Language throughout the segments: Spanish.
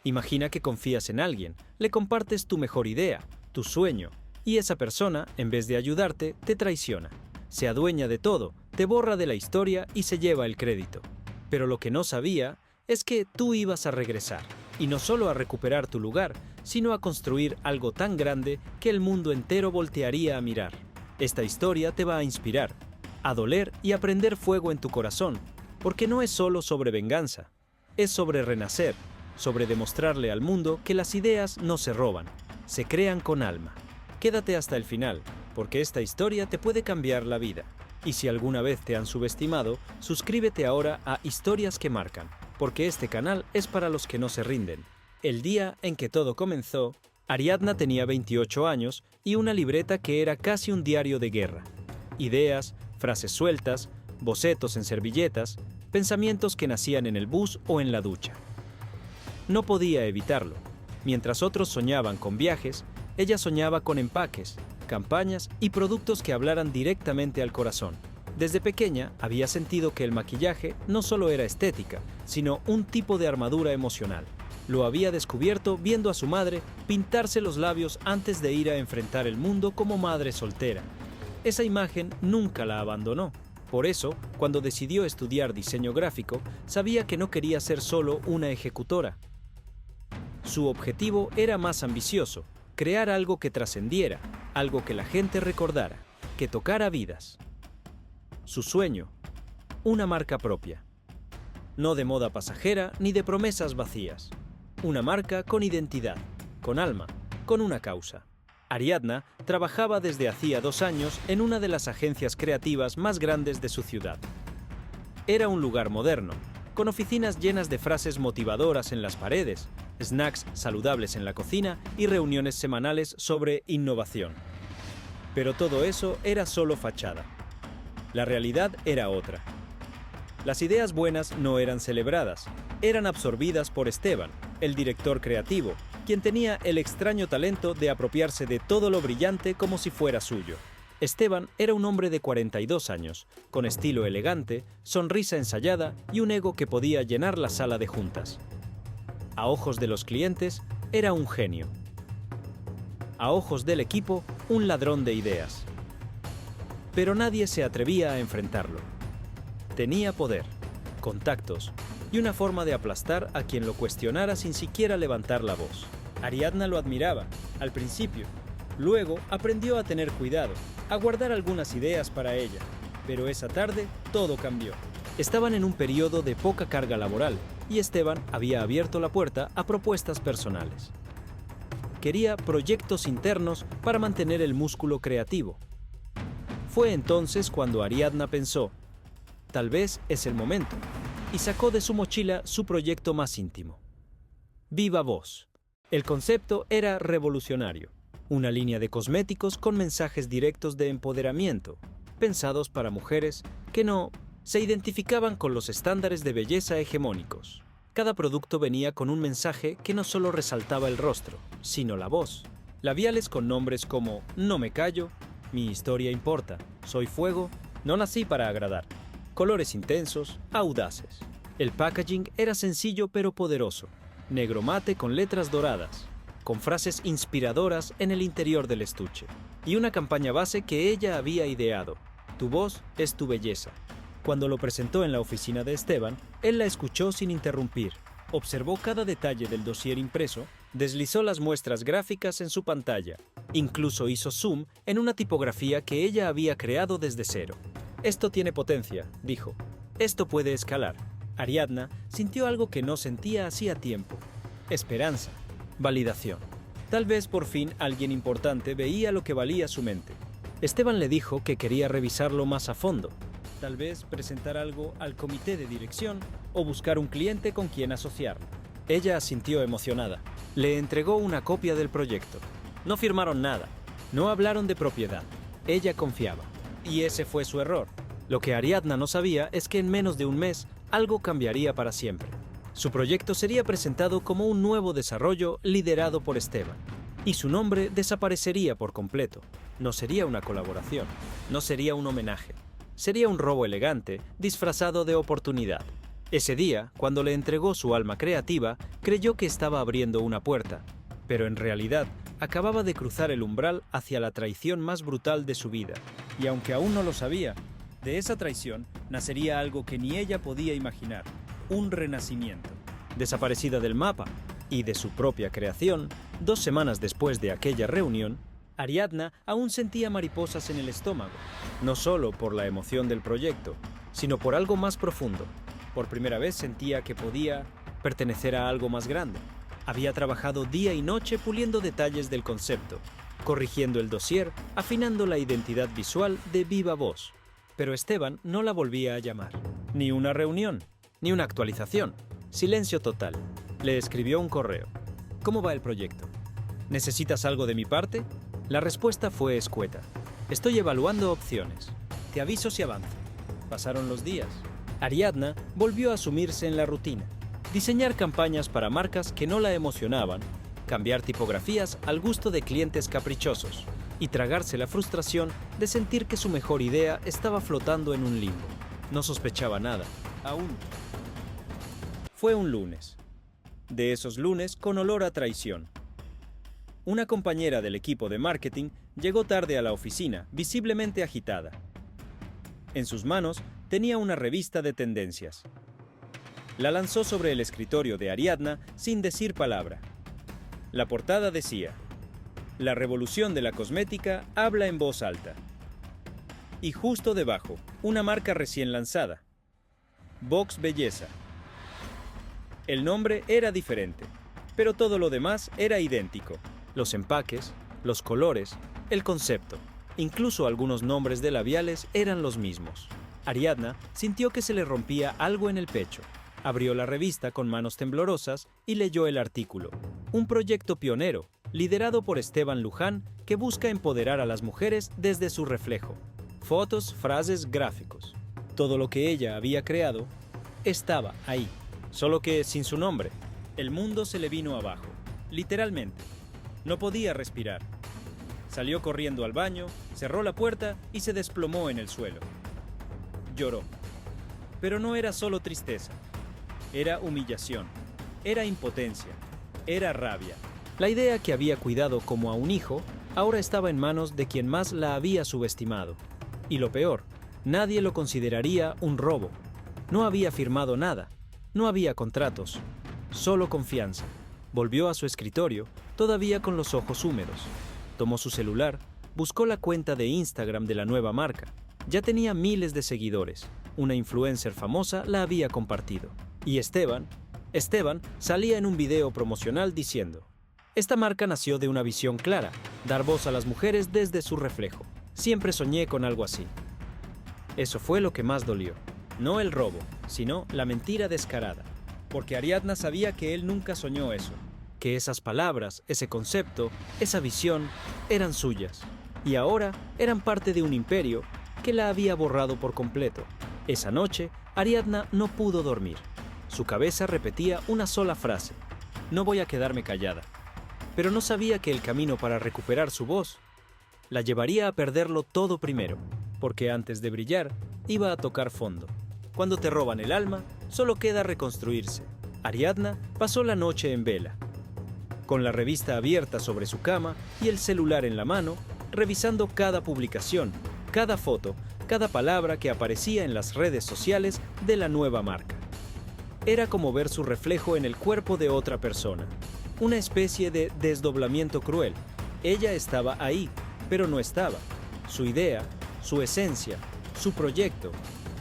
Imagina que confías en alguien, le compartes tu mejor idea, tu sueño, y esa persona, en vez de ayudarte, te traiciona. Se adueña de todo, te borra de la historia y se lleva el crédito. Pero lo que no sabía es que tú ibas a regresar, y no solo a recuperar tu lugar, sino a construir algo tan grande que el mundo entero voltearía a mirar. Esta historia te va a inspirar, a doler y a prender fuego en tu corazón, porque no es solo sobre venganza, es sobre renacer, sobre demostrarle al mundo que las ideas no se roban, se crean con alma. Quédate hasta el final, porque esta historia te puede cambiar la vida. Y si alguna vez te han subestimado, suscríbete ahora a Historias que Marcan, porque este canal es para los que no se rinden. El día en que todo comenzó, Ariadna tenía 28 años y una libreta que era casi un diario de guerra. Ideas, frases sueltas, bocetos en servilletas, pensamientos que nacían en el bus o en la ducha. No podía evitarlo. Mientras otros soñaban con viajes, ella soñaba con empaques, campañas y productos que hablaran directamente al corazón. Desde pequeña había sentido que el maquillaje no solo era estética, sino un tipo de armadura emocional. Lo había descubierto viendo a su madre pintarse los labios antes de ir a enfrentar el mundo como madre soltera. Esa imagen nunca la abandonó. Por eso, cuando decidió estudiar diseño gráfico, sabía que no quería ser solo una ejecutora. Su objetivo era más ambicioso: crear algo que trascendiera, algo que la gente recordara, que tocara vidas. Su sueño: una marca propia. No de moda pasajera ni de promesas vacías. Una marca con identidad, con alma, con una causa. Ariadna trabajaba desde hacía 2 años en una de las agencias creativas más grandes de su ciudad. Era un lugar moderno, con oficinas llenas de frases motivadoras en las paredes, snacks saludables en la cocina y reuniones semanales sobre innovación. Pero todo eso era solo fachada. La realidad era otra. Las ideas buenas no eran celebradas, eran absorbidas por Esteban, el director creativo, quien tenía el extraño talento de apropiarse de todo lo brillante como si fuera suyo. Esteban era un hombre de 42 años, con estilo elegante, sonrisa ensayada y un ego que podía llenar la sala de juntas. A ojos de los clientes, era un genio. A ojos del equipo, un ladrón de ideas. Pero nadie se atrevía a enfrentarlo. Tenía poder, contactos y una forma de aplastar a quien lo cuestionara sin siquiera levantar la voz. Ariadna lo admiraba, al principio. Luego aprendió a tener cuidado, a guardar algunas ideas para ella. Pero esa tarde todo cambió. Estaban en un periodo de poca carga laboral y Esteban había abierto la puerta a propuestas personales. Quería proyectos internos para mantener el músculo creativo. Fue entonces cuando Ariadna pensó: tal vez es el momento, y sacó de su mochila su proyecto más íntimo. Viva Voz. El concepto era revolucionario. Una línea de cosméticos con mensajes directos de empoderamiento, pensados para mujeres que no se identificaban con los estándares de belleza hegemónicos. Cada producto venía con un mensaje que no solo resaltaba el rostro, sino la voz. Labiales con nombres como "No me callo", "Mi historia importa", "Soy fuego", "No nací para agradar". Colores intensos, audaces. El packaging era sencillo pero poderoso. Negro mate con letras doradas, con frases inspiradoras en el interior del estuche. Y una campaña base que ella había ideado: tu voz es tu belleza. Cuando lo presentó en la oficina de Esteban, él la escuchó sin interrumpir. Observó cada detalle del dossier impreso, deslizó las muestras gráficas en su pantalla. Incluso hizo zoom en una tipografía que ella había creado desde cero. «Esto tiene potencia», dijo. «Esto puede escalar». Ariadna sintió algo que no sentía hacía tiempo: esperanza, validación. Tal vez por fin alguien importante veía lo que valía su mente. Esteban le dijo que quería revisarlo más a fondo. Tal vez presentar algo al comité de dirección o buscar un cliente con quien asociarlo. Ella asintió emocionada. Le entregó una copia del proyecto. No firmaron nada, no hablaron de propiedad. Ella confiaba. Y ese fue su error. Lo que Ariadna no sabía es que en menos de un mes algo cambiaría para siempre. Su proyecto sería presentado como un nuevo desarrollo liderado por Esteban. Y su nombre desaparecería por completo. No sería una colaboración, no sería un homenaje. Sería un robo elegante, disfrazado de oportunidad. Ese día, cuando le entregó su alma creativa, creyó que estaba abriendo una puerta, pero en realidad acababa de cruzar el umbral hacia la traición más brutal de su vida. Y aunque aún no lo sabía, de esa traición nacería algo que ni ella podía imaginar, un renacimiento. Desaparecida del mapa y de su propia creación, 2 semanas después de aquella reunión, Ariadna aún sentía mariposas en el estómago, no solo por la emoción del proyecto, sino por algo más profundo. Por primera vez sentía que podía pertenecer a algo más grande. Había trabajado día y noche puliendo detalles del concepto, corrigiendo el dossier, afinando la identidad visual de viva voz. Pero Esteban no la volvía a llamar. Ni una reunión, ni una actualización. Silencio total. Le escribió un correo. ¿Cómo va el proyecto? ¿Necesitas algo de mi parte? La respuesta fue escueta. Estoy evaluando opciones. Te aviso si avanzo. Pasaron los días. Ariadna volvió a sumirse en la rutina. Diseñar campañas para marcas que no la emocionaban, cambiar tipografías al gusto de clientes caprichosos y tragarse la frustración de sentir que su mejor idea estaba flotando en un limbo. No sospechaba nada, aún. Fue un lunes. De esos lunes con olor a traición. Una compañera del equipo de marketing llegó tarde a la oficina, visiblemente agitada. En sus manos tenía una revista de tendencias. La lanzó sobre el escritorio de Ariadna sin decir palabra. La portada decía: "La revolución de la cosmética habla en voz alta". Y justo debajo, una marca recién lanzada: Vox Belleza. El nombre era diferente, pero todo lo demás era idéntico. Los empaques, los colores, el concepto, incluso algunos nombres de labiales eran los mismos. Ariadna sintió que se le rompía algo en el pecho. Abrió la revista con manos temblorosas y leyó el artículo. Un proyecto pionero, liderado por Esteban Luján, que busca empoderar a las mujeres desde su reflejo. Fotos, frases, gráficos. Todo lo que ella había creado estaba ahí, solo que sin su nombre. El mundo se le vino abajo, literalmente. No podía respirar. Salió corriendo al baño, cerró la puerta y se desplomó en el suelo. Lloró. Pero no era solo tristeza. Era humillación. Era impotencia. Era rabia. La idea que había cuidado como a un hijo ahora estaba en manos de quien más la había subestimado. Y lo peor, nadie lo consideraría un robo. No había firmado nada. No había contratos. Solo confianza. Volvió a su escritorio, todavía con los ojos húmedos. Tomó su celular, buscó la cuenta de Instagram de la nueva marca. Ya tenía miles de seguidores. Una influencer famosa la había compartido. Y Esteban salía en un video promocional diciendo: "Esta marca nació de una visión clara, dar voz a las mujeres desde su reflejo. Siempre soñé con algo así". Eso fue lo que más dolió. No el robo, sino la mentira descarada. Porque Ariadna sabía que él nunca soñó eso, que esas palabras, ese concepto, esa visión eran suyas. Y ahora eran parte de un imperio que la había borrado por completo. Esa noche, Ariadna no pudo dormir. Su cabeza repetía una sola frase: "No voy a quedarme callada". Pero no sabía que el camino para recuperar su voz la llevaría a perderlo todo primero, porque antes de brillar, iba a tocar fondo. Cuando te roban el alma, solo queda reconstruirse. Ariadna pasó la noche en vela, con la revista abierta sobre su cama y el celular en la mano, revisando cada publicación, cada foto, cada palabra que aparecía en las redes sociales de la nueva marca. Era como ver su reflejo en el cuerpo de otra persona, una especie de desdoblamiento cruel. Ella estaba ahí, pero no estaba. Su idea, su esencia, su proyecto,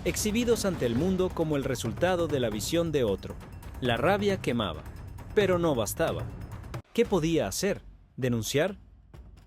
exhibidos ante el mundo como el resultado de la visión de otro. La rabia quemaba, pero no bastaba. ¿Qué podía hacer? ¿Denunciar?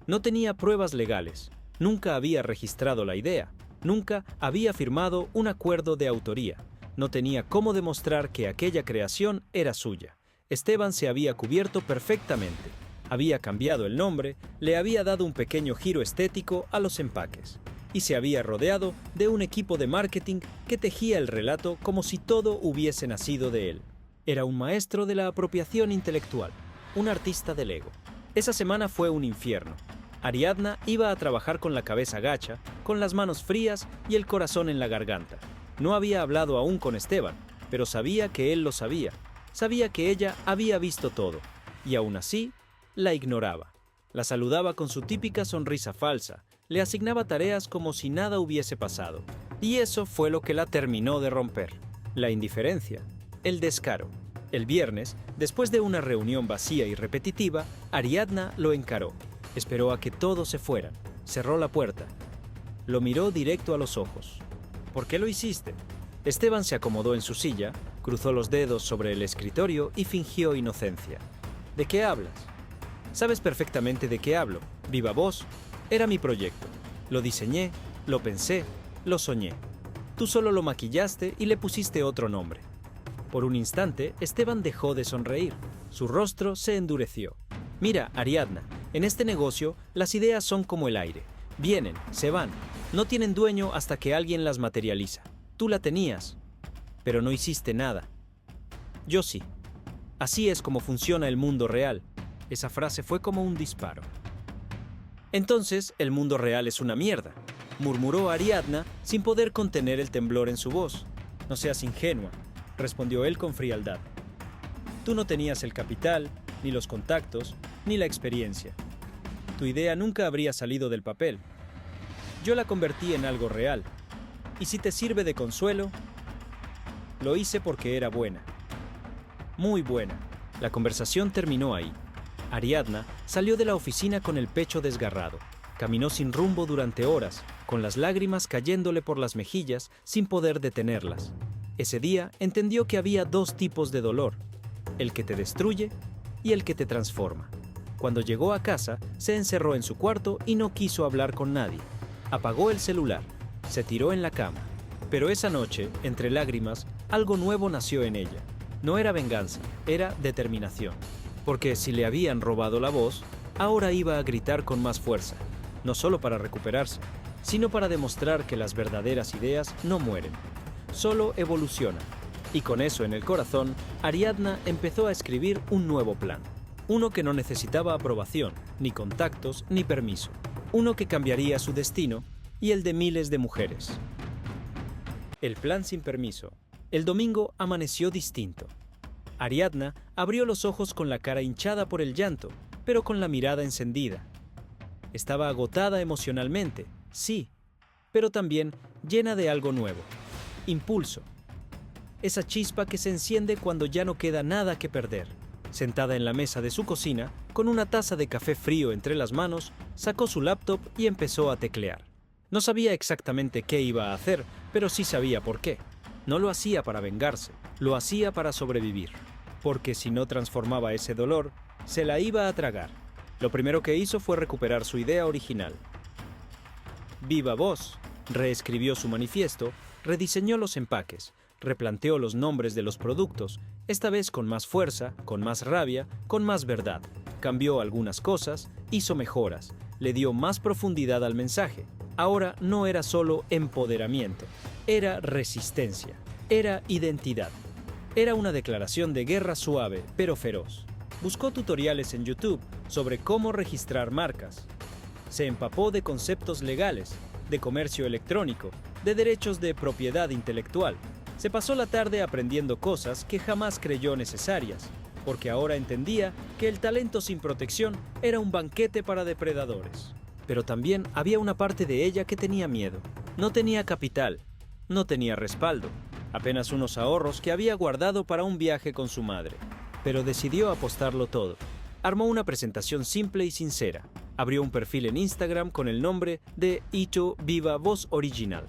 No tenía pruebas legales, nunca había registrado la idea, nunca había firmado un acuerdo de autoría, no tenía cómo demostrar que aquella creación era suya. Esteban se había cubierto perfectamente, había cambiado el nombre, le había dado un pequeño giro estético a los empaques, y se había rodeado de un equipo de marketing que tejía el relato como si todo hubiese nacido de él. Era un maestro de la apropiación intelectual, un artista del ego. Esa semana fue un infierno. Ariadna iba a trabajar con la cabeza gacha, con las manos frías y el corazón en la garganta. No había hablado aún con Esteban, pero sabía que él lo sabía. Sabía que ella había visto todo, y aún así, la ignoraba. La saludaba con su típica sonrisa falsa, le asignaba tareas como si nada hubiese pasado. Y eso fue lo que la terminó de romper. La indiferencia, el descaro. El viernes, después de una reunión vacía y repetitiva, Ariadna lo encaró. Esperó a que todos se fueran. Cerró la puerta. Lo miró directo a los ojos. ¿Por qué lo hiciste? Esteban se acomodó en su silla, cruzó los dedos sobre el escritorio y fingió inocencia. ¿De qué hablas? Sabes perfectamente de qué hablo. Viva voz. Era mi proyecto. Lo diseñé, lo pensé, lo soñé. Tú solo lo maquillaste y le pusiste otro nombre. Por un instante, Esteban dejó de sonreír. Su rostro se endureció. Mira, Ariadna, en este negocio las ideas son como el aire. Vienen, se van. No tienen dueño hasta que alguien las materializa. Tú la tenías, pero no hiciste nada. Yo sí. Así es como funciona el mundo real. Esa frase fue como un disparo. Entonces, el mundo real es una mierda, murmuró Ariadna sin poder contener el temblor en su voz. No seas ingenua, respondió él con frialdad. Tú no tenías el capital, ni los contactos, ni la experiencia. Tu idea nunca habría salido del papel. Yo la convertí en algo real. Y si te sirve de consuelo, lo hice porque era buena. Muy buena. La conversación terminó ahí. Ariadna salió de la oficina con el pecho desgarrado. Caminó sin rumbo durante horas, con las lágrimas cayéndole por las mejillas sin poder detenerlas. Ese día entendió que había dos tipos de dolor, el que te destruye y el que te transforma. Cuando llegó a casa, se encerró en su cuarto y no quiso hablar con nadie. Apagó el celular, se tiró en la cama. Pero esa noche, entre lágrimas, algo nuevo nació en ella. No era venganza, era determinación. Porque si le habían robado la voz, ahora iba a gritar con más fuerza, no solo para recuperarse, sino para demostrar que las verdaderas ideas no mueren, solo evolucionan. Y con eso en el corazón, Ariadna empezó a escribir un nuevo plan. Uno que no necesitaba aprobación, ni contactos, ni permiso. Uno que cambiaría su destino y el de miles de mujeres. El plan sin permiso. El domingo amaneció distinto. Ariadna abrió los ojos con la cara hinchada por el llanto, pero con la mirada encendida. Estaba agotada emocionalmente, sí, pero también llena de algo nuevo. Impulso. Esa chispa que se enciende cuando ya no queda nada que perder. Sentada en la mesa de su cocina, con una taza de café frío entre las manos, sacó su laptop y empezó a teclear. No sabía exactamente qué iba a hacer, pero sí sabía por qué. No lo hacía para vengarse, lo hacía para sobrevivir. Porque si no transformaba ese dolor, se la iba a tragar. Lo primero que hizo fue recuperar su idea original. Viva voz. Reescribió su manifiesto, rediseñó los empaques, replanteó los nombres de los productos, esta vez con más fuerza, con más rabia, con más verdad. Cambió algunas cosas, hizo mejoras, le dio más profundidad al mensaje. Ahora no era solo empoderamiento, era resistencia, era identidad. Era una declaración de guerra suave, pero feroz. Buscó tutoriales en YouTube sobre cómo registrar marcas. Se empapó de conceptos legales, de comercio electrónico, de derechos de propiedad intelectual. Se pasó la tarde aprendiendo cosas que jamás creyó necesarias, porque ahora entendía que el talento sin protección era un banquete para depredadores. Pero también había una parte de ella que tenía miedo. No tenía capital, no tenía respaldo. Apenas unos ahorros que había guardado para un viaje con su madre. Pero decidió apostarlo todo. Armó una presentación simple y sincera. Abrió un perfil en Instagram con el nombre de Ito Viva Voz Original.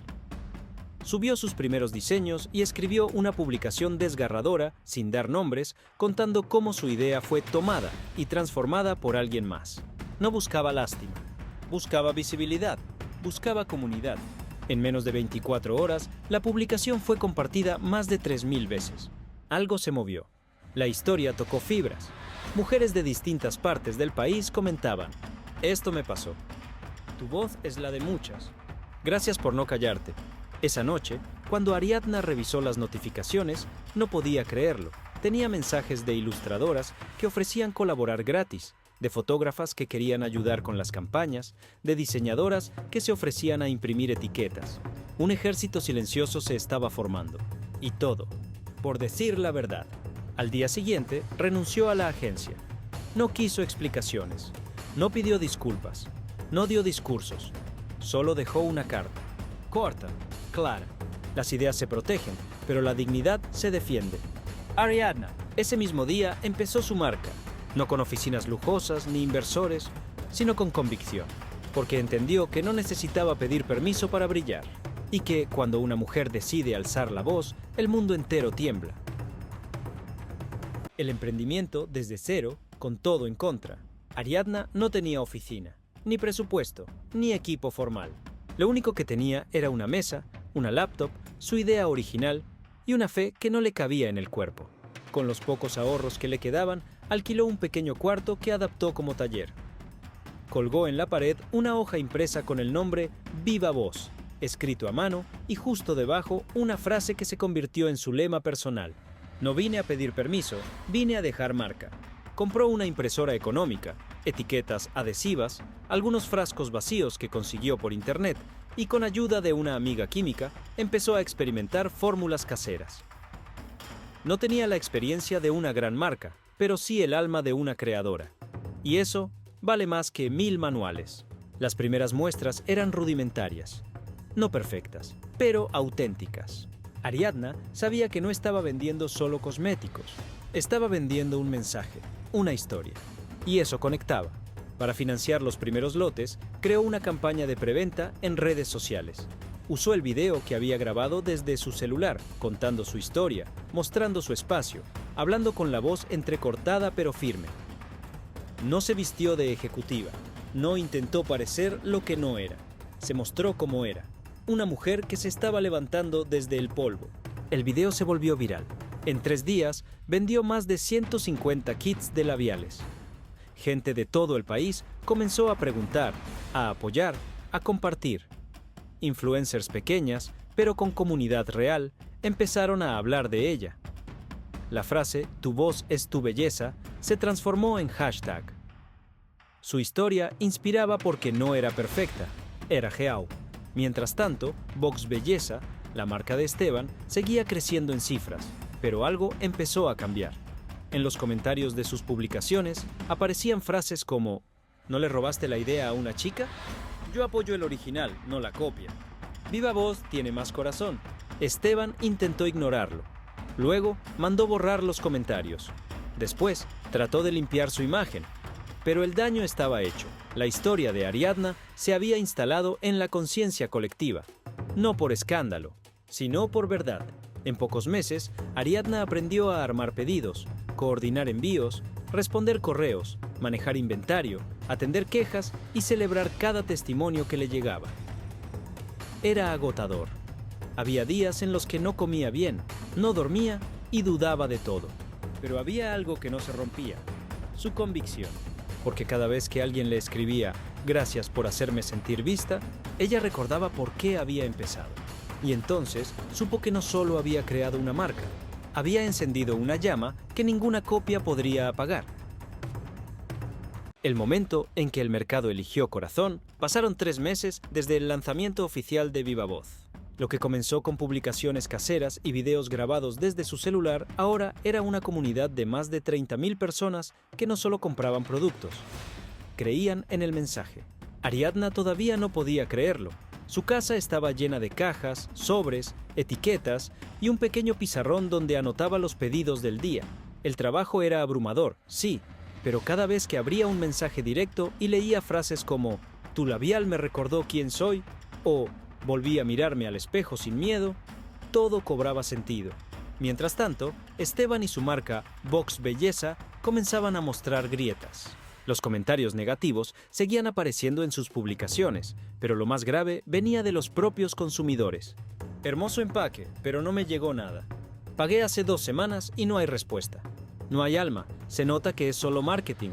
Subió sus primeros diseños y escribió una publicación desgarradora, sin dar nombres, contando cómo su idea fue tomada y transformada por alguien más. No buscaba lástima. Buscaba visibilidad. Buscaba comunidad. En menos de 24 horas, la publicación fue compartida más de 3.000 veces. Algo se movió. La historia tocó fibras. Mujeres de distintas partes del país comentaban: «Esto me pasó. Tu voz es la de muchas. Gracias por no callarte». Esa noche, cuando Ariadna revisó las notificaciones, no podía creerlo. Tenía mensajes de ilustradoras que ofrecían colaborar gratis, de fotógrafas que querían ayudar con las campañas, de diseñadoras que se ofrecían a imprimir etiquetas. Un ejército silencioso se estaba formando. Y todo, por decir la verdad. Al día siguiente, renunció a la agencia. No quiso explicaciones, no pidió disculpas, no dio discursos, solo dejó una carta. Corta, clara. Las ideas se protegen, pero la dignidad se defiende. Ariadna, ese mismo día, empezó su marca, no con oficinas lujosas ni inversores, sino con convicción, porque entendió que no necesitaba pedir permiso para brillar, y que cuando una mujer decide alzar la voz, el mundo entero tiembla. El emprendimiento desde cero, con todo en contra. Ariadna no tenía oficina, ni presupuesto, ni equipo formal. Lo único que tenía era una mesa, una laptop, su idea original y una fe que no le cabía en el cuerpo. Con los pocos ahorros que le quedaban, alquiló un pequeño cuarto que adaptó como taller. Colgó en la pared una hoja impresa con el nombre Viva Voz, escrito a mano, y justo debajo una frase que se convirtió en su lema personal. No vine a pedir permiso, vine a dejar marca. Compró una impresora económica, etiquetas adhesivas, algunos frascos vacíos que consiguió por internet y con ayuda de una amiga química empezó a experimentar fórmulas caseras. No tenía la experiencia de una gran marca, pero sí el alma de una creadora. Y eso vale más que 1000 manuales. Las primeras muestras eran rudimentarias, no perfectas, pero auténticas. Ariadna sabía que no estaba vendiendo solo cosméticos, estaba vendiendo un mensaje, una historia. Y eso conectaba. Para financiar los primeros lotes, creó una campaña de preventa en redes sociales. Usó el video que había grabado desde su celular, contando su historia, mostrando su espacio, hablando con la voz entrecortada pero firme. No se vistió de ejecutiva, no intentó parecer lo que no era. Se mostró como era, una mujer que se estaba levantando desde el polvo. El video se volvió viral. En 3 días, vendió más de 150 kits de labiales. Gente de todo el país comenzó a preguntar, a apoyar, a compartir. Influencers pequeñas, pero con comunidad real, empezaron a hablar de ella. La frase "tu voz es tu belleza" se transformó en hashtag. Su historia inspiraba porque no era perfecta, era real. Mientras tanto, Vox Belleza, la marca de Esteban, seguía creciendo en cifras, pero algo empezó a cambiar. En los comentarios de sus publicaciones aparecían frases como ¿no le robaste la idea a una chica? Yo apoyo el original, no la copia. Viva Voz tiene más corazón. Esteban intentó ignorarlo. Luego mandó borrar los comentarios. Después trató de limpiar su imagen. Pero el daño estaba hecho. La historia de Ariadna se había instalado en la conciencia colectiva. No por escándalo, sino por verdad. En pocos meses, Ariadna aprendió a armar pedidos, coordinar envíos, responder correos, manejar inventario, atender quejas y celebrar cada testimonio que le llegaba. Era agotador. Había días en los que no comía bien, no dormía y dudaba de todo. Pero había algo que no se rompía, su convicción. Porque cada vez que alguien le escribía «Gracias por hacerme sentir vista», ella recordaba por qué había empezado. Y entonces supo que no solo había creado una marca, había encendido una llama que ninguna copia podría apagar. El momento en que el mercado eligió Corazón, pasaron 3 meses desde el lanzamiento oficial de Viva Voz. Lo que comenzó con publicaciones caseras y videos grabados desde su celular, ahora era una comunidad de más de 30.000 personas que no solo compraban productos, creían en el mensaje. Ariadna todavía no podía creerlo. Su casa estaba llena de cajas, sobres, etiquetas y un pequeño pizarrón donde anotaba los pedidos del día. El trabajo era abrumador, sí, pero cada vez que abría un mensaje directo y leía frases como «Tu labial me recordó quién soy» o «Volví a mirarme al espejo sin miedo», todo cobraba sentido. Mientras tanto, Esteban y su marca Vox Belleza comenzaban a mostrar grietas. Los comentarios negativos seguían apareciendo en sus publicaciones, pero lo más grave venía de los propios consumidores. Hermoso empaque, pero no me llegó nada. Pagué hace 2 semanas y no hay respuesta. No hay alma, se nota que es solo marketing.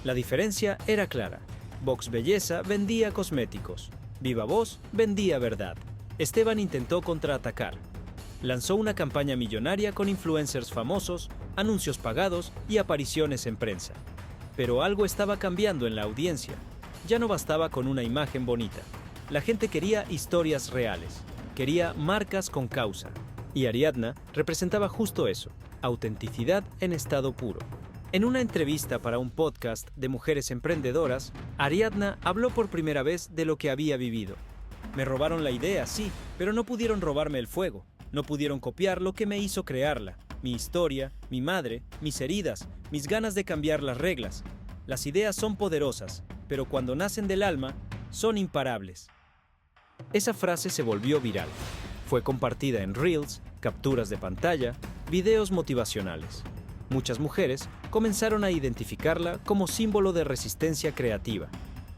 La diferencia era clara. Vox Belleza vendía cosméticos. Viva Voz vendía verdad. Esteban intentó contraatacar. Lanzó una campaña millonaria con influencers famosos, anuncios pagados y apariciones en prensa. Pero algo estaba cambiando en la audiencia. Ya no bastaba con una imagen bonita. La gente quería historias reales. Quería marcas con causa. Y Ariadna representaba justo eso, autenticidad en estado puro. En una entrevista para un podcast de mujeres emprendedoras, Ariadna habló por primera vez de lo que había vivido. Me robaron la idea, sí, pero no pudieron robarme el fuego. No pudieron copiar lo que me hizo crearla. Mi historia, mi madre, mis heridas, mis ganas de cambiar las reglas. Las ideas son poderosas, pero cuando nacen del alma, son imparables. Esa frase se volvió viral. Fue compartida en Reels, capturas de pantalla, videos motivacionales. Muchas mujeres comenzaron a identificarla como símbolo de resistencia creativa.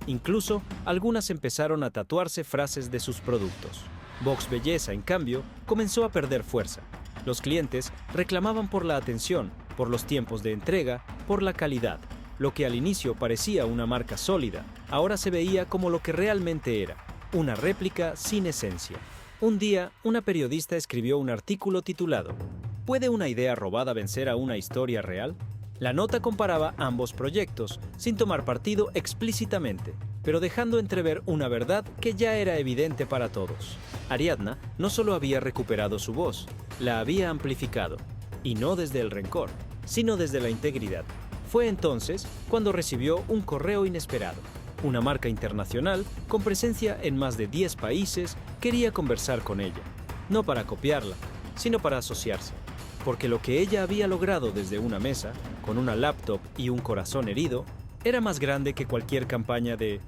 Incluso, algunas empezaron a tatuarse frases de sus productos. Vox Belleza, en cambio, comenzó a perder fuerza. Los clientes reclamaban por la atención, por los tiempos de entrega, por la calidad. Lo que al inicio parecía una marca sólida, ahora se veía como lo que realmente era, una réplica sin esencia. Un día, una periodista escribió un artículo titulado ¿Puede una idea robada vencer a una historia real? La nota comparaba ambos proyectos, sin tomar partido explícitamente, pero dejando entrever una verdad que ya era evidente para todos. Ariadna no solo había recuperado su voz, la había amplificado, y no desde el rencor, sino desde la integridad. Fue entonces cuando recibió un correo inesperado. Una marca internacional, con presencia en más de 10 países, quería conversar con ella, no para copiarla, sino para asociarse. Porque lo que ella había logrado desde una mesa, con una laptop y un corazón herido, era más grande que cualquier campaña de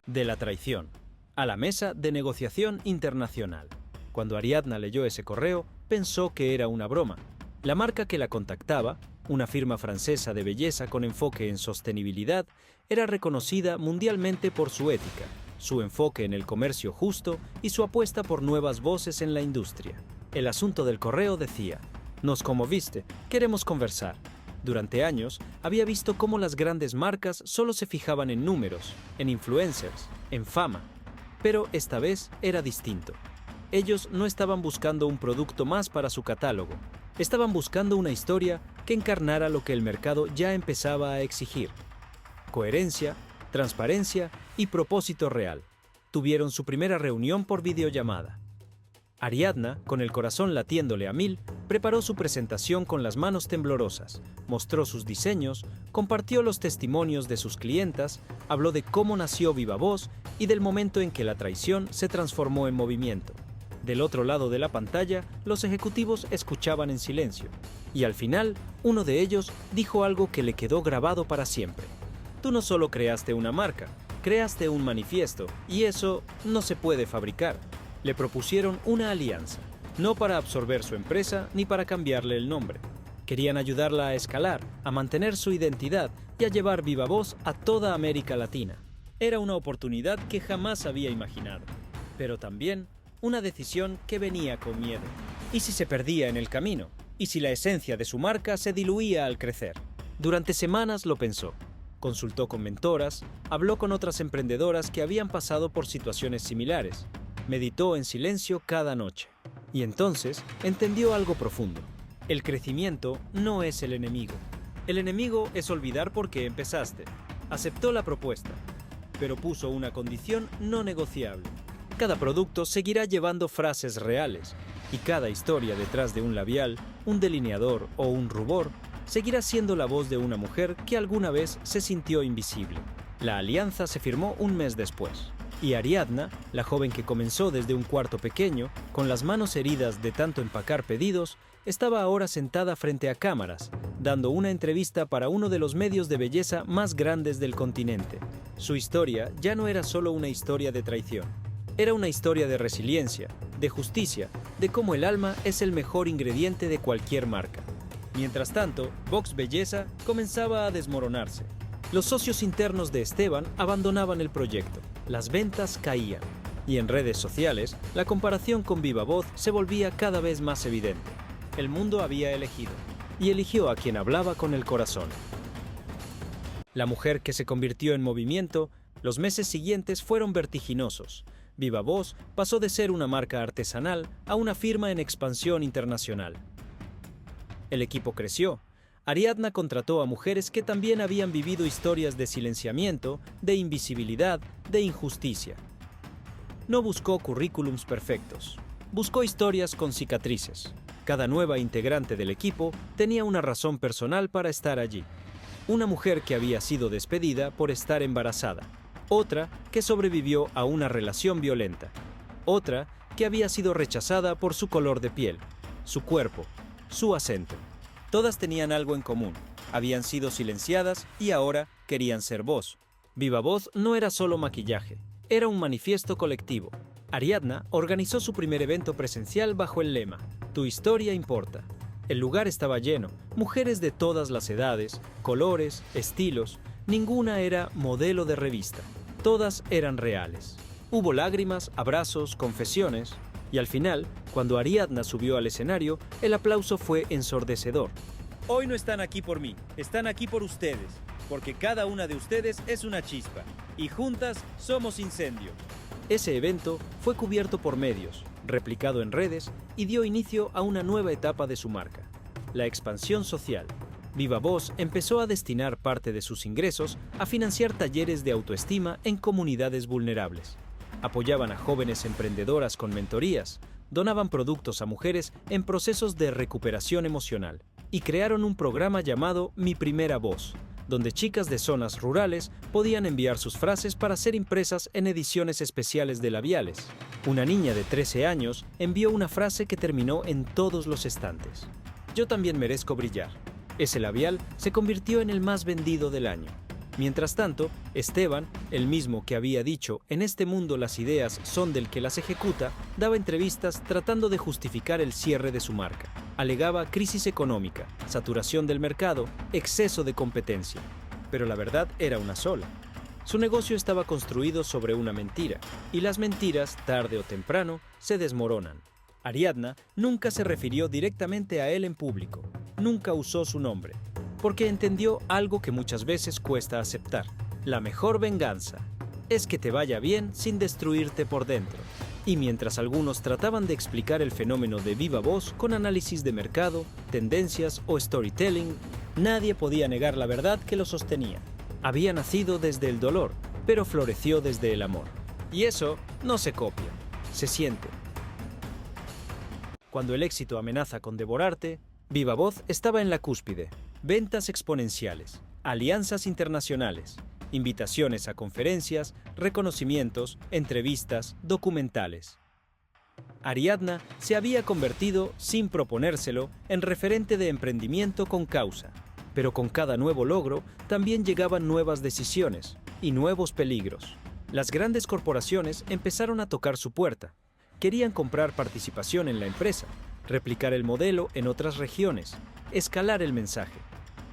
la traición, a la mesa de negociación internacional. Cuando Ariadna leyó ese correo, pensó que era una broma. La marca que la contactaba, una firma francesa de belleza con enfoque en sostenibilidad, era reconocida mundialmente por su ética, su enfoque en el comercio justo y su apuesta por nuevas voces en la industria. El asunto del correo decía, «Nos conmoviste, queremos conversar». Durante años, había visto cómo las grandes marcas solo se fijaban en números, en influencers, en fama. Pero esta vez era distinto. Ellos no estaban buscando un producto más para su catálogo. Estaban buscando una historia que encarnara lo que el mercado ya empezaba a exigir. Coherencia, transparencia y propósito real. Tuvieron su primera reunión por videollamada. Ariadna, con el corazón latiéndole a 1000, preparó su presentación con las manos temblorosas, mostró sus diseños, compartió los testimonios de sus clientas, habló de cómo nació Viva Voz y del momento en que la traición se transformó en movimiento. Del otro lado de la pantalla, los ejecutivos escuchaban en silencio, y al final, uno de ellos dijo algo que le quedó grabado para siempre. Tú no solo creaste una marca, creaste un manifiesto, y eso no se puede fabricar. Le propusieron una alianza, no para absorber su empresa ni para cambiarle el nombre. Querían ayudarla a escalar, a mantener su identidad y a llevar Viva Voz a toda América Latina. Era una oportunidad que jamás había imaginado, pero también una decisión que venía con miedo. ¿Y si se perdía en el camino? ¿Y si la esencia de su marca se diluía al crecer? Durante semanas lo pensó. Consultó con mentoras, habló con otras emprendedoras que habían pasado por situaciones similares. Meditó en silencio cada noche. Y entonces entendió algo profundo. El crecimiento no es el enemigo. El enemigo es olvidar por qué empezaste. Aceptó la propuesta, pero puso una condición no negociable. Cada producto seguirá llevando frases reales, y cada historia detrás de un labial, un delineador o un rubor, seguirá siendo la voz de una mujer que alguna vez se sintió invisible. La alianza se firmó un mes después. Y Ariadna, la joven que comenzó desde un cuarto pequeño, con las manos heridas de tanto empacar pedidos, estaba ahora sentada frente a cámaras, dando una entrevista para uno de los medios de belleza más grandes del continente. Su historia ya no era solo una historia de traición. Era una historia de resiliencia, de justicia, de cómo el alma es el mejor ingrediente de cualquier marca. Mientras tanto, Vox Belleza comenzaba a desmoronarse. Los socios internos de Esteban abandonaban el proyecto. Las ventas caían. Y en redes sociales, la comparación con Viva Voz se volvía cada vez más evidente. El mundo había elegido. Y eligió a quien hablaba con el corazón. La mujer que se convirtió en movimiento, los meses siguientes fueron vertiginosos. Viva Voz pasó de ser una marca artesanal a una firma en expansión internacional. El equipo creció. Ariadna contrató a mujeres que también habían vivido historias de silenciamiento, de invisibilidad, de injusticia. No buscó currículums perfectos. buscó historias con cicatrices. Cada nueva integrante del equipo tenía una razón personal para estar allí. Una mujer que había sido despedida por estar embarazada. Otra que sobrevivió a una relación violenta. Otra que había sido rechazada por su color de piel, su cuerpo, su acento. Todas tenían algo en común. Habían sido silenciadas y ahora querían ser voz. Viva Voz no era solo maquillaje, era un manifiesto colectivo. Ariadna organizó su primer evento presencial bajo el lema «Tu historia importa». El lugar estaba lleno, mujeres de todas las edades, colores, estilos, ninguna era modelo de revista. Todas eran reales. Hubo lágrimas, abrazos, confesiones, y al final, cuando Ariadna subió al escenario, el aplauso fue ensordecedor. Hoy no están aquí por mí, están aquí por ustedes, porque cada una de ustedes es una chispa, y juntas somos incendio. Ese evento fue cubierto por medios, replicado en redes y dio inicio a una nueva etapa de su marca, la expansión social. Viva Voz empezó a destinar parte de sus ingresos a financiar talleres de autoestima en comunidades vulnerables. Apoyaban a jóvenes emprendedoras con mentorías, donaban productos a mujeres en procesos de recuperación emocional y crearon un programa llamado Mi Primera Voz, donde chicas de zonas rurales podían enviar sus frases para ser impresas en ediciones especiales de labiales. Una niña de 13 años envió una frase que terminó en todos los estantes. Yo también merezco brillar. Ese labial se convirtió en el más vendido del año. Mientras tanto, Esteban, el mismo que había dicho «En este mundo las ideas son del que las ejecuta», daba entrevistas tratando de justificar el cierre de su marca. Alegaba crisis económica, saturación del mercado, exceso de competencia. Pero la verdad era una sola. Su negocio estaba construido sobre una mentira, y las mentiras, tarde o temprano, se desmoronan. Ariadna nunca se refirió directamente a él en público, nunca usó su nombre, porque entendió algo que muchas veces cuesta aceptar. La mejor venganza es que te vaya bien sin destruirte por dentro. Y mientras algunos trataban de explicar el fenómeno de Viva Voz con análisis de mercado, tendencias o storytelling, nadie podía negar la verdad que lo sostenía. Había nacido desde el dolor, pero floreció desde el amor. Y eso no se copia, se siente. Cuando el éxito amenaza con devorarte, Viva Voz estaba en la cúspide. Ventas exponenciales, alianzas internacionales, invitaciones a conferencias, reconocimientos, entrevistas, documentales. Ariadna se había convertido, sin proponérselo, en referente de emprendimiento con causa. Pero con cada nuevo logro también llegaban nuevas decisiones y nuevos peligros. Las grandes corporaciones empezaron a tocar su puerta. Querían comprar participación en la empresa, replicar el modelo en otras regiones, escalar el mensaje.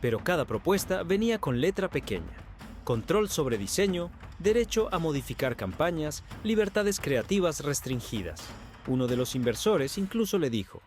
Pero cada propuesta venía con letra pequeña. Control sobre diseño, derecho a modificar campañas, libertades creativas restringidas. Uno de los inversores incluso le dijo: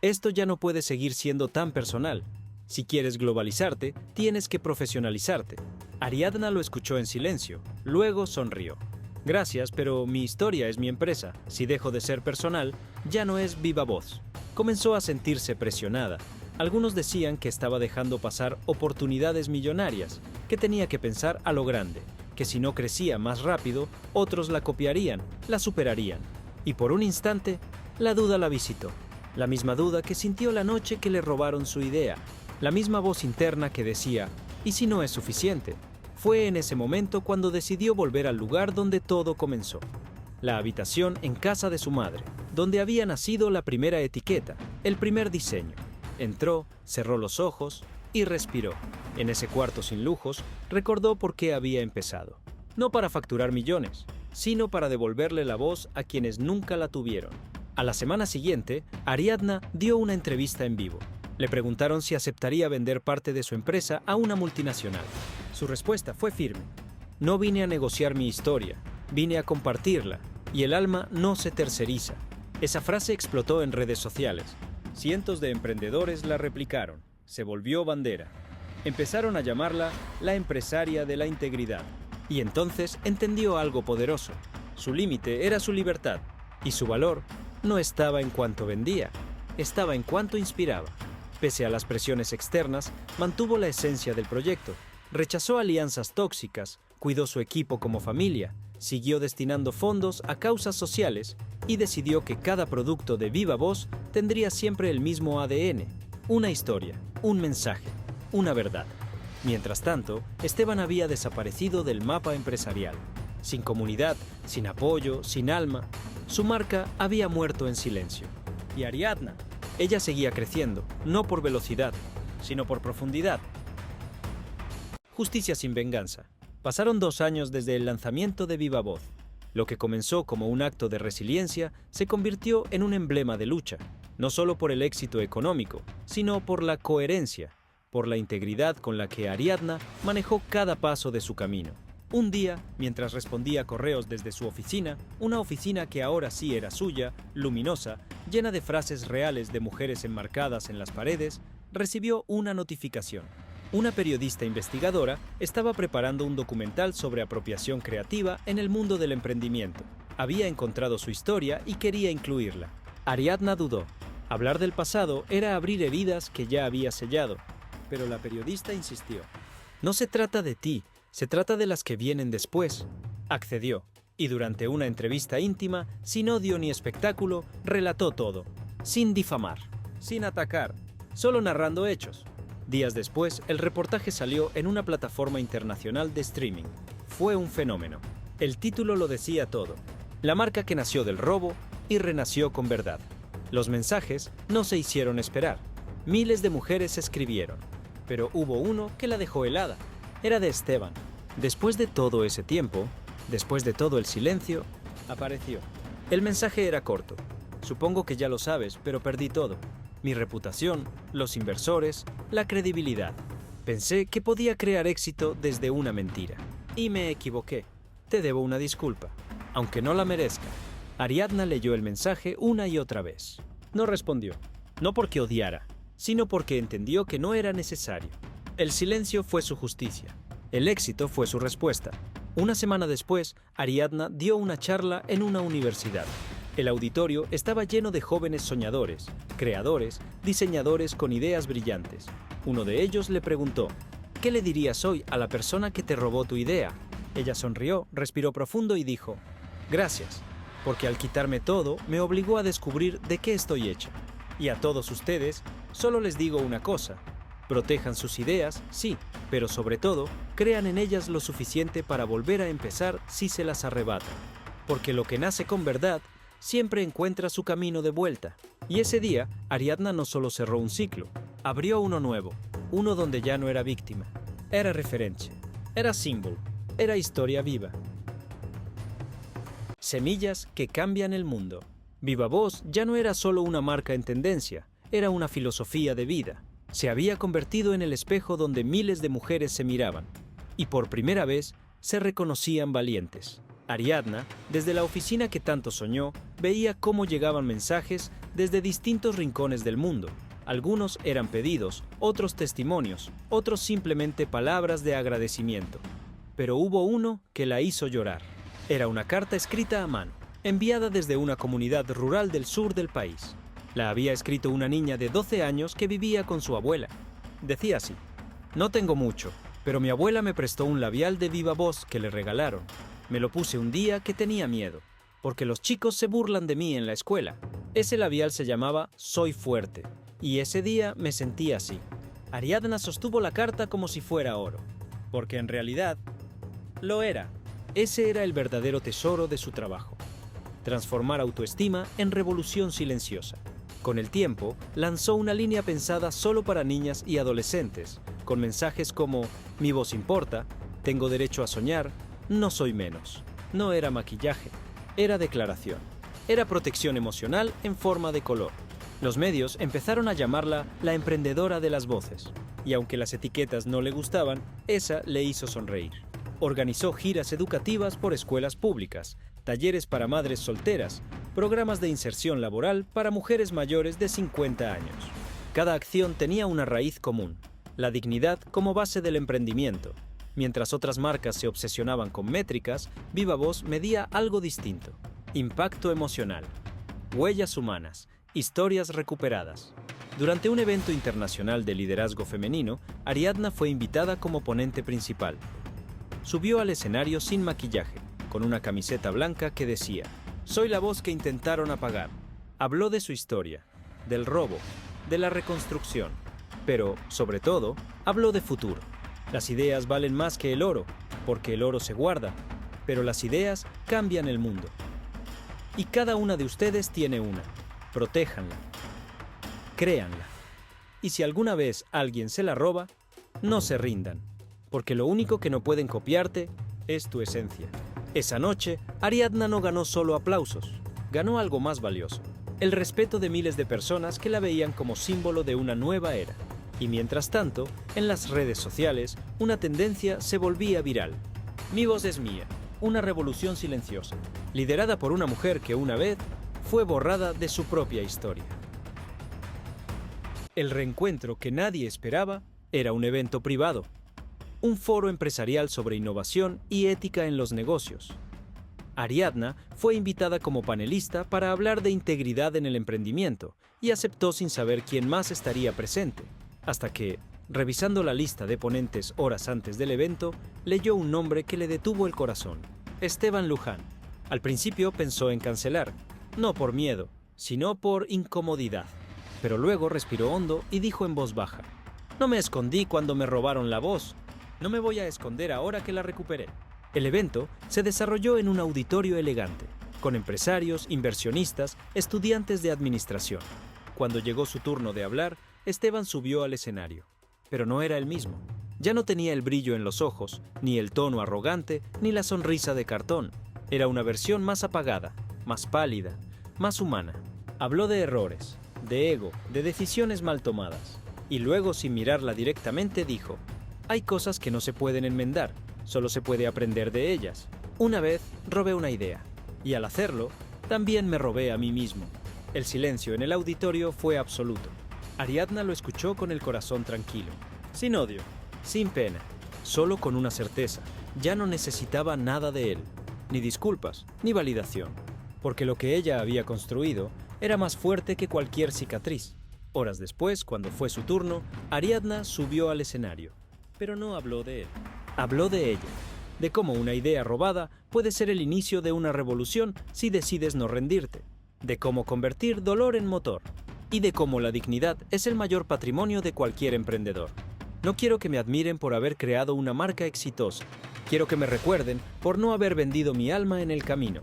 «Esto ya no puede seguir siendo tan personal. Si quieres globalizarte, tienes que profesionalizarte». Ariadna lo escuchó en silencio, luego sonrió. «Gracias, pero mi historia es mi empresa. Si dejo de ser personal, ya no es Viva Voz». Comenzó a sentirse presionada. Algunos decían que estaba dejando pasar oportunidades millonarias, que tenía que pensar a lo grande, que si no crecía más rápido, otros la copiarían, la superarían. Y por un instante, la duda la visitó. La misma duda que sintió la noche que le robaron su idea. La misma voz interna que decía: «¿Y si no es suficiente?». Fue en ese momento cuando decidió volver al lugar donde todo comenzó. La habitación en casa de su madre, donde había nacido la primera etiqueta, el primer diseño. Entró, cerró los ojos y respiró. En ese cuarto sin lujos, recordó por qué había empezado. No para facturar millones, sino para devolverle la voz a quienes nunca la tuvieron. A la semana siguiente, Ariadna dio una entrevista en vivo. Le preguntaron si aceptaría vender parte de su empresa a una multinacional. Su respuesta fue firme: «No vine a negociar mi historia, vine a compartirla, y el alma no se terceriza». Esa frase explotó en redes sociales. Cientos de emprendedores la replicaron. Se volvió bandera. Empezaron a llamarla la empresaria de la integridad. Y entonces entendió algo poderoso. Su límite era su libertad, y su valor no estaba en cuánto vendía, estaba en cuánto inspiraba. Pese a las presiones externas, mantuvo la esencia del proyecto. Rechazó alianzas tóxicas, cuidó su equipo como familia, siguió destinando fondos a causas sociales y decidió que cada producto de Viva Voz tendría siempre el mismo ADN, una historia, un mensaje, una verdad. Mientras tanto, Esteban había desaparecido del mapa empresarial. Sin comunidad, sin apoyo, sin alma, su marca había muerto en silencio. Y Ariadna, ella seguía creciendo, no por velocidad, sino por profundidad. Justicia sin venganza. Pasaron 2 años desde el lanzamiento de Viva Voz. Lo que comenzó como un acto de resiliencia se convirtió en un emblema de lucha, no solo por el éxito económico, sino por la coherencia, por la integridad con la que Ariadna manejó cada paso de su camino. Un día, mientras respondía correos desde su oficina, una oficina que ahora sí era suya, luminosa, llena de frases reales de mujeres enmarcadas en las paredes, recibió una notificación. Una periodista investigadora estaba preparando un documental sobre apropiación creativa en el mundo del emprendimiento. Había encontrado su historia y quería incluirla. Ariadna dudó. Hablar del pasado era abrir heridas que ya había sellado. Pero la periodista insistió. No se trata de ti, se trata de las que vienen después. Accedió, y durante una entrevista íntima, sin odio ni espectáculo, relató todo, sin difamar, sin atacar, solo narrando hechos. Días después, el reportaje salió en una plataforma internacional de streaming. Fue un fenómeno. El título lo decía todo. La marca que nació del robo y renació con verdad. Los mensajes no se hicieron esperar. Miles de mujeres escribieron. Pero hubo uno que la dejó helada. Era de Esteban. Después de todo ese tiempo, después de todo el silencio, apareció. El mensaje era corto. Supongo que ya lo sabes, pero perdí todo. Mi reputación, los inversores, la credibilidad. Pensé que podía crear éxito desde una mentira. Y me equivoqué. Te debo una disculpa, aunque no la merezca. Ariadna leyó el mensaje una y otra vez. No respondió. No porque odiara, sino porque entendió que no era necesario. El silencio fue su justicia. El éxito fue su respuesta. Una semana después, Ariadna dio una charla en una universidad. El auditorio estaba lleno de jóvenes soñadores, creadores, diseñadores con ideas brillantes. Uno de ellos le preguntó, ¿qué le dirías hoy a la persona que te robó tu idea? Ella sonrió, respiró profundo y dijo, gracias, porque al quitarme todo me obligó a descubrir de qué estoy hecha. Y a todos ustedes, solo les digo una cosa, protejan sus ideas, sí, pero sobre todo, crean en ellas lo suficiente para volver a empezar si se las arrebatan. Porque lo que nace con verdad, siempre encuentra su camino de vuelta. Y ese día, Ariadna no solo cerró un ciclo, abrió uno nuevo, uno donde ya no era víctima. Era referencia, era símbolo, era historia viva. Semillas que cambian el mundo. Viva Voz ya no era solo una marca en tendencia, era una filosofía de vida. Se había convertido en el espejo donde miles de mujeres se miraban. Y por primera vez, se reconocían valientes. Ariadna, desde la oficina que tanto soñó, veía cómo llegaban mensajes desde distintos rincones del mundo. Algunos eran pedidos, otros testimonios, otros simplemente palabras de agradecimiento. Pero hubo uno que la hizo llorar. Era una carta escrita a mano, enviada desde una comunidad rural del sur del país. La había escrito una niña de 12 años que vivía con su abuela. Decía así, no tengo mucho, pero mi abuela me prestó un labial de Viva Voz que le regalaron. Me lo puse un día que tenía miedo, porque los chicos se burlan de mí en la escuela. Ese labial se llamaba Soy Fuerte, y ese día me sentí así. Ariadna sostuvo la carta como si fuera oro, porque en realidad lo era. Ese era el verdadero tesoro de su trabajo. Transformar autoestima en revolución silenciosa. Con el tiempo, lanzó una línea pensada solo para niñas y adolescentes, con mensajes como Mi voz importa, Tengo derecho a soñar, No soy menos. No era maquillaje, era declaración. Era protección emocional en forma de color. Los medios empezaron a llamarla la emprendedora de las voces. Y aunque las etiquetas no le gustaban, esa le hizo sonreír. Organizó giras educativas por escuelas públicas, talleres para madres solteras, programas de inserción laboral para mujeres mayores de 50 años. Cada acción tenía una raíz común, la dignidad como base del emprendimiento. Mientras otras marcas se obsesionaban con métricas, Viva Voz medía algo distinto. Impacto emocional, huellas humanas, historias recuperadas. Durante un evento internacional de liderazgo femenino, Ariadna fue invitada como ponente principal. Subió al escenario sin maquillaje, con una camiseta blanca que decía: «Soy la voz que intentaron apagar». Habló de su historia, del robo, de la reconstrucción, pero, sobre todo, habló de futuro. Las ideas valen más que el oro, porque el oro se guarda, pero las ideas cambian el mundo. Y cada una de ustedes tiene una. Protéjanla. Créanla. Y si alguna vez alguien se la roba, no se rindan, porque lo único que no pueden copiarte es tu esencia. Esa noche, Ariadna no ganó solo aplausos, ganó algo más valioso: el respeto de miles de personas que la veían como símbolo de una nueva era. Y mientras tanto, en las redes sociales, una tendencia se volvía viral. Mi voz es mía, una revolución silenciosa, liderada por una mujer que una vez fue borrada de su propia historia. El reencuentro que nadie esperaba era un evento privado, un foro empresarial sobre innovación y ética en los negocios. Ariadna fue invitada como panelista para hablar de integridad en el emprendimiento y aceptó sin saber quién más estaría presente, hasta que, revisando la lista de ponentes horas antes del evento, leyó un nombre que le detuvo el corazón: Esteban Luján. Al principio pensó en cancelar, no por miedo, sino por incomodidad. Pero luego respiró hondo y dijo en voz baja: «No me escondí cuando me robaron la voz. No me voy a esconder ahora que la recuperé». El evento se desarrolló en un auditorio elegante, con empresarios, inversionistas, estudiantes de administración. Cuando llegó su turno de hablar, Esteban subió al escenario. Pero no era el mismo. Ya no tenía el brillo en los ojos, ni el tono arrogante, ni la sonrisa de cartón. Era una versión más apagada, más pálida, más humana. Habló de errores, de ego, de decisiones mal tomadas. Y luego, sin mirarla directamente, dijo: «Hay cosas que no se pueden enmendar, solo se puede aprender de ellas. Una vez robé una idea, y al hacerlo, también me robé a mí mismo». El silencio en el auditorio fue absoluto. Ariadna lo escuchó con el corazón tranquilo, sin odio, sin pena, solo con una certeza: ya no necesitaba nada de él, ni disculpas, ni validación, porque lo que ella había construido era más fuerte que cualquier cicatriz. Horas después, cuando fue su turno, Ariadna subió al escenario, pero no habló de él. Habló de ella, de cómo una idea robada puede ser el inicio de una revolución si decides no rendirte, de cómo convertir dolor en motor, y de cómo la dignidad es el mayor patrimonio de cualquier emprendedor. No quiero que me admiren por haber creado una marca exitosa. Quiero que me recuerden por no haber vendido mi alma en el camino.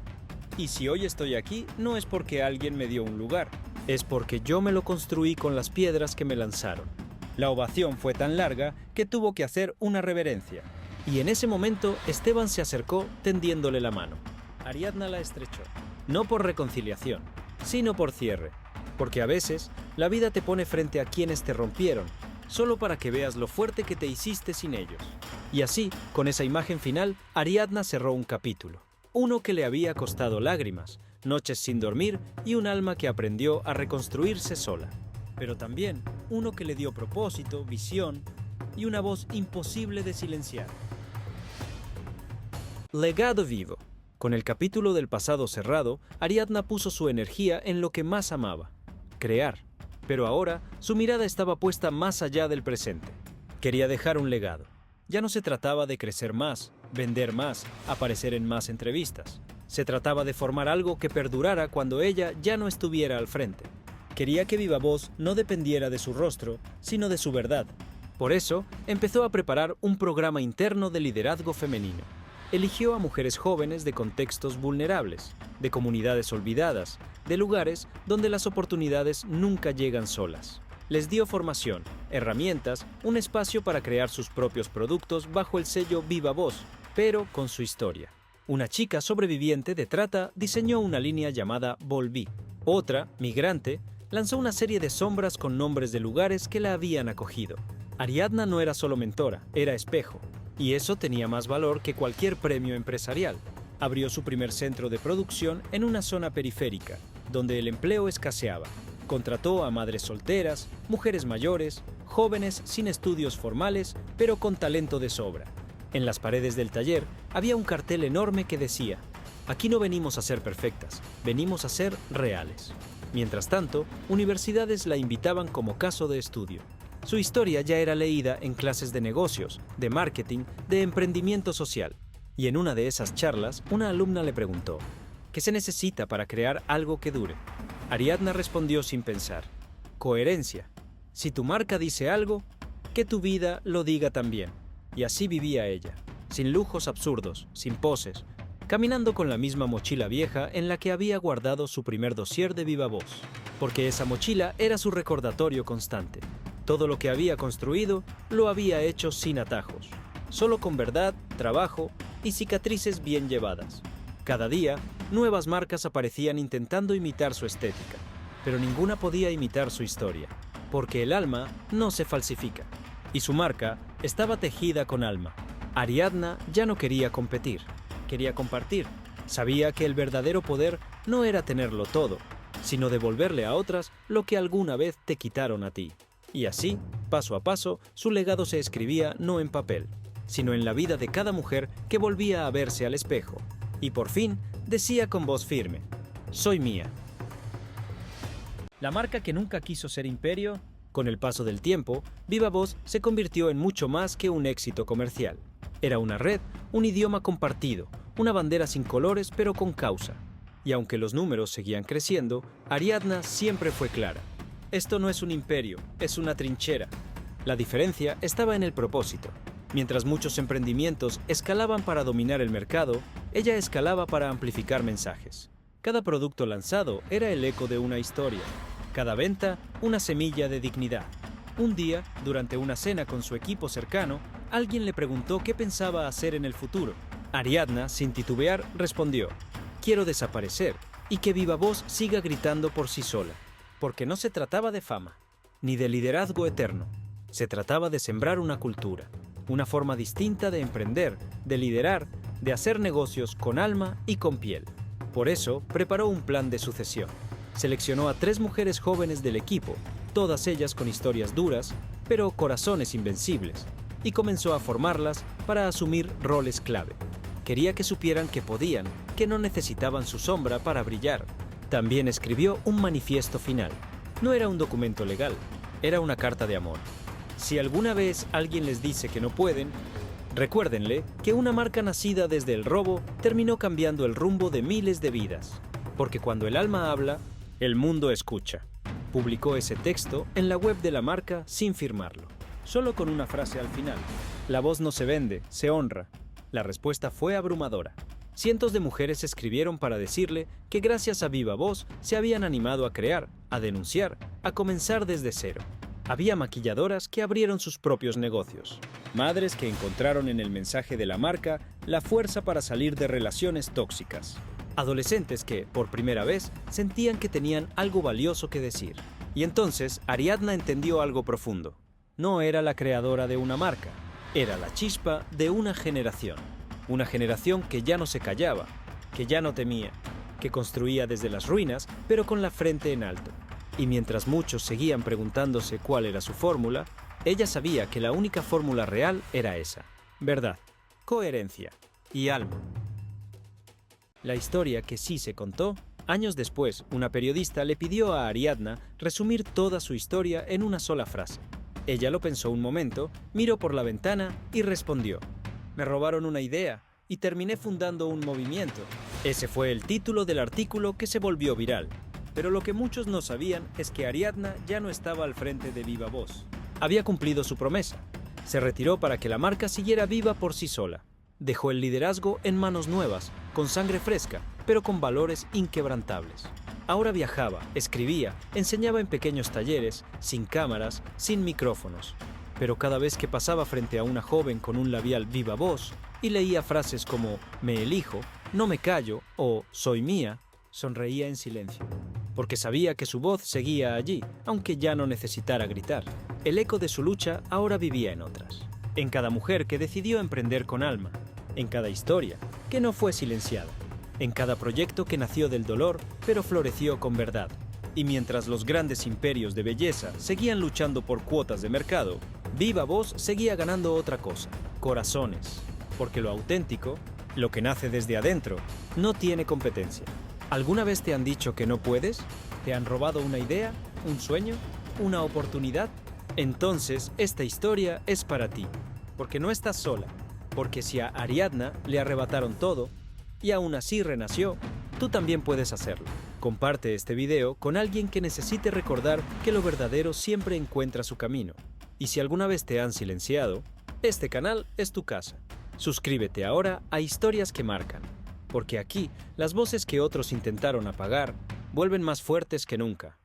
Y si hoy estoy aquí, no es porque alguien me dio un lugar, es porque yo me lo construí con las piedras que me lanzaron. La ovación fue tan larga que tuvo que hacer una reverencia. Y en ese momento, Esteban se acercó tendiéndole la mano. Ariadna la estrechó, no por reconciliación, sino por cierre. Porque a veces, la vida te pone frente a quienes te rompieron, solo para que veas lo fuerte que te hiciste sin ellos. Y así, con esa imagen final, Ariadna cerró un capítulo. Uno que le había costado lágrimas, noches sin dormir y un alma que aprendió a reconstruirse sola. Pero también uno que le dio propósito, visión y una voz imposible de silenciar. Legado vivo. Con el capítulo del pasado cerrado, Ariadna puso su energía en lo que más amaba: crear. Pero ahora, su mirada estaba puesta más allá del presente. Quería dejar un legado. Ya no se trataba de crecer más, vender más, aparecer en más entrevistas. Se trataba de formar algo que perdurara cuando ella ya no estuviera al frente. Quería que Viva Voz no dependiera de su rostro, sino de su verdad. Por eso, empezó a preparar un programa interno de liderazgo femenino. Eligió a mujeres jóvenes de contextos vulnerables, de comunidades olvidadas, de lugares donde las oportunidades nunca llegan solas. Les dio formación, herramientas, un espacio para crear sus propios productos bajo el sello Viva Voz, pero con su historia. Una chica sobreviviente de trata diseñó una línea llamada Volví. Otra, migrante, lanzó una serie de sombras con nombres de lugares que la habían acogido. Ariadna no era solo mentora, era espejo. Y eso tenía más valor que cualquier premio empresarial. Abrió su primer centro de producción en una zona periférica, donde el empleo escaseaba. Contrató a madres solteras, mujeres mayores, jóvenes sin estudios formales, pero con talento de sobra. En las paredes del taller había un cartel enorme que decía: «Aquí no venimos a ser perfectas, venimos a ser reales». Mientras tanto, universidades la invitaban como caso de estudio. Su historia ya era leída en clases de negocios, de marketing, de emprendimiento social. Y en una de esas charlas, una alumna le preguntó, ¿qué se necesita para crear algo que dure? Ariadna respondió sin pensar, coherencia. Si tu marca dice algo, que tu vida lo diga también. Y así vivía ella, sin lujos absurdos, sin poses, caminando con la misma mochila vieja en la que había guardado su primer dossier de viva voz, porque esa mochila era su recordatorio constante. Todo lo que había construido lo había hecho sin atajos, solo con verdad, trabajo y cicatrices bien llevadas. Cada día, nuevas marcas aparecían intentando imitar su estética, pero ninguna podía imitar su historia, porque el alma no se falsifica, y su marca estaba tejida con alma. Ariadna ya no quería competir, quería compartir. Sabía que el verdadero poder no era tenerlo todo, sino devolverle a otras lo que alguna vez te quitaron a ti. Y así, paso a paso, su legado se escribía no en papel, sino en la vida de cada mujer que volvía a verse al espejo. Y por fin, decía con voz firme, «Soy mía». La marca que nunca quiso ser imperio, con el paso del tiempo, Viva Voz se convirtió en mucho más que un éxito comercial. Era una red, un idioma compartido, una bandera sin colores pero con causa. Y aunque los números seguían creciendo, Ariadna siempre fue clara. Esto no es un imperio, es una trinchera. La diferencia estaba en el propósito. Mientras muchos emprendimientos escalaban para dominar el mercado, ella escalaba para amplificar mensajes. Cada producto lanzado era el eco de una historia. Cada venta, una semilla de dignidad. Un día, durante una cena con su equipo cercano, alguien le preguntó qué pensaba hacer en el futuro. Ariadna, sin titubear, respondió, «Quiero desaparecer y que Viva Voz siga gritando por sí sola». Porque no se trataba de fama, ni de liderazgo eterno. Se trataba de sembrar una cultura, una forma distinta de emprender, de liderar, de hacer negocios con alma y con piel. Por eso, preparó un plan de sucesión. Seleccionó a 3 mujeres jóvenes del equipo, todas ellas con historias duras, pero corazones invencibles, y comenzó a formarlas para asumir roles clave. Quería que supieran que podían, que no necesitaban su sombra para brillar. También escribió un manifiesto final. No era un documento legal, era una carta de amor. Si alguna vez alguien les dice que no pueden, recuérdenle que una marca nacida desde el robo terminó cambiando el rumbo de miles de vidas. Porque cuando el alma habla, el mundo escucha. Publicó ese texto en la web de la marca sin firmarlo, solo con una frase al final. La voz no se vende, se honra. La respuesta fue abrumadora. Cientos de mujeres escribieron para decirle que gracias a Viva Voz se habían animado a crear, a denunciar, a comenzar desde cero. Había maquilladoras que abrieron sus propios negocios, madres que encontraron en el mensaje de la marca la fuerza para salir de relaciones tóxicas, adolescentes que, por primera vez, sentían que tenían algo valioso que decir. Y entonces Ariadna entendió algo profundo. No era la creadora de una marca, era la chispa de una generación. Una generación que ya no se callaba, que ya no temía, que construía desde las ruinas, pero con la frente en alto. Y mientras muchos seguían preguntándose cuál era su fórmula, ella sabía que la única fórmula real era esa: verdad, coherencia y alma. La historia que sí se contó, años después, una periodista le pidió a Ariadna resumir toda su historia en una sola frase. Ella lo pensó un momento, miró por la ventana y respondió: «Me robaron una idea y terminé fundando un movimiento». Ese fue el título del artículo que se volvió viral. Pero lo que muchos no sabían es que Ariadna ya no estaba al frente de Viva Voz. Había cumplido su promesa. Se retiró para que la marca siguiera viva por sí sola. Dejó el liderazgo en manos nuevas, con sangre fresca, pero con valores inquebrantables. Ahora viajaba, escribía, enseñaba en pequeños talleres, sin cámaras, sin micrófonos. Pero cada vez que pasaba frente a una joven con un labial Viva Voz y leía frases como «me elijo», «no me callo» o «soy mía», sonreía en silencio, porque sabía que su voz seguía allí, aunque ya no necesitara gritar. El eco de su lucha ahora vivía en otras, en cada mujer que decidió emprender con alma, en cada historia que no fue silenciada, en cada proyecto que nació del dolor pero floreció con verdad. Y mientras los grandes imperios de belleza seguían luchando por cuotas de mercado, Viva Voz seguía ganando otra cosa: corazones. Porque lo auténtico, lo que nace desde adentro, no tiene competencia. ¿Alguna vez te han dicho que no puedes? ¿Te han robado una idea? ¿Un sueño? ¿Una oportunidad? Entonces, esta historia es para ti, porque no estás sola, porque si a Ariadna le arrebataron todo, y aún así renació, tú también puedes hacerlo. Comparte este video con alguien que necesite recordar que lo verdadero siempre encuentra su camino. Y si alguna vez te han silenciado, este canal es tu casa. Suscríbete ahora a Historias que Marcan, porque aquí las voces que otros intentaron apagar vuelven más fuertes que nunca.